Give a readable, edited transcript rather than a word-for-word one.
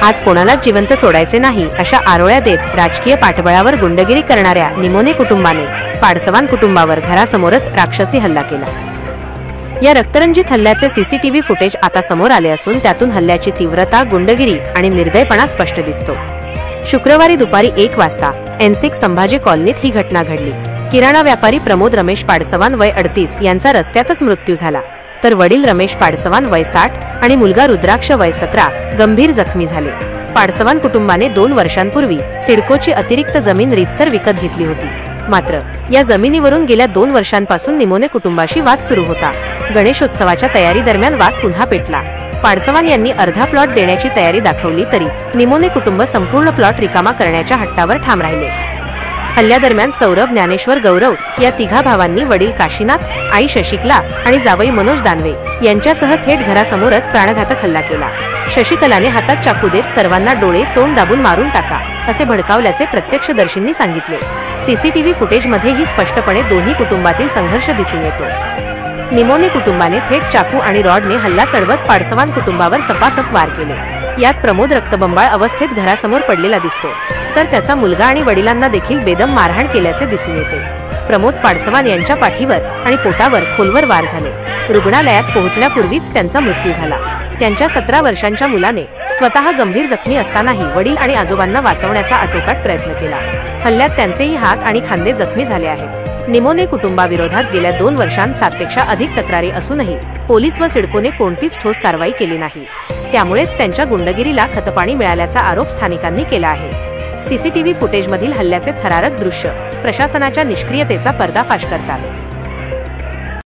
आज कोणालाच जिवंत सोडायचे नाही अशा आरोळ्या देत राजकीय पाठबळावर गुंडगिरी करणाऱ्या निमोने कुटुंबाने पाडसवान कुटुंबावर घरासमोरच राक्षसी हल्ला केला। या रक्तरंजित हल्ल्याचे सीसीटीव्ही फुटेज आता समोर आले असून त्यातून हल्ल्याची तीव्रता, गुंडगिरी आणि निर्दयपणा स्पष्ट दिसतो। शुक्रवारी दुपारी 1 वाजता N6 संभाजी कॉलनीत ही घटना घडली। किराणा व्यापारी प्रमोद रमेश पाडसवान वय 38 यांचा रस्त्यातच मृत्यू झाला, तर वडील रमेश पाडसवान वय 60 आणि मुलगा रुद्राक्ष वय 17 गंभीर जखमी झाले। पाडसवान कुटुंबाने 2 वर्षांपूर्वी सिडकोची अतिरिक्त जमीन रीतसर विकत घेतली होती। मात्र या जमिनीवरून गेल्या 2 वर्षांपासून निमोने कुटुंबाशी वाद सुरू होता। गणेशोत्सवाच्या तयारी दरम्यान वाद पुन्हा पेटला। पाडसवान यांनी अर्धा प्लॉट देण्याची तयारी दाखवली तरी निमोने कुटुंब संपूर्ण प्लॉट रिकामा करण्याच्या हट्टावर ठाम राहिले। हल्ल्यादरम्यान सौरभ, ज्ञानेश्वर, गौरव या तिघा भावांनी वडील काशीनाथ, आई शशिकला आणि जावई मनोज दानवे यांच्यासह थेट घरासमोरच प्राणघातक हल्ला केला। शशिकलाने हातात चाकू देत सर्वांना डोळे तोंड दाबून मारून टाका असे भडकावल्याचे प्रत्यक्षदर्शींनी सांगितले। सीसीटीव्ही फुटेजमध्येही स्पष्टपणे दोन्ही कुटुंबातील संघर्ष दिसून येतो। निमोने कुटुंबाने थेट चाकू आणि रॉडने हल्ला चढवत पाडसवान कुटुंबावर सपासप वार केले। यात प्रमोद रक्तबंबाळ अवस्थेत घरासमोर पडलेला दिसतो, तर त्याचा मुलगा आणि वडिलांना देखील बेदम मारहाण केल्याचे दिसून येते। प्रमोद पाडसवान यांच्या पाठीवर आणि पोटावर खोलवर वार झाले। रुग्णालयात पोहोचण्यापूर्वीच त्यांचा मृत्यू झाला। त्यांच्या 17 वर्षांच्या मुलाने स्वतः गंभीर जखमी असतानाही वडील आणि आजोबांना वाचवण्याचा आटोकाट प्रयत्न केला। हल्ल्यात त्यांचेही हात आणि खांदे जखमी झाले आहेत। निमोने कुटुंबाविरोधात गेल्या 2 वर्षांत 7 पेक्षा अधिक तक्रारी असूनही पोलीस व सिडकोने कोणतीच ठोस कारवाई केली नाही। त्यामुळेच त्यांच्या गुंडगिरीला खतपाणी मिळाल्याचा आरोप स्थानिकांनी केला आहे। सीसीटीव्ही फुटेजमधील हल्ल्याचे थरारक दृश्य प्रशासनाच्या निष्क्रियतेचा पर्दाफाश करतात।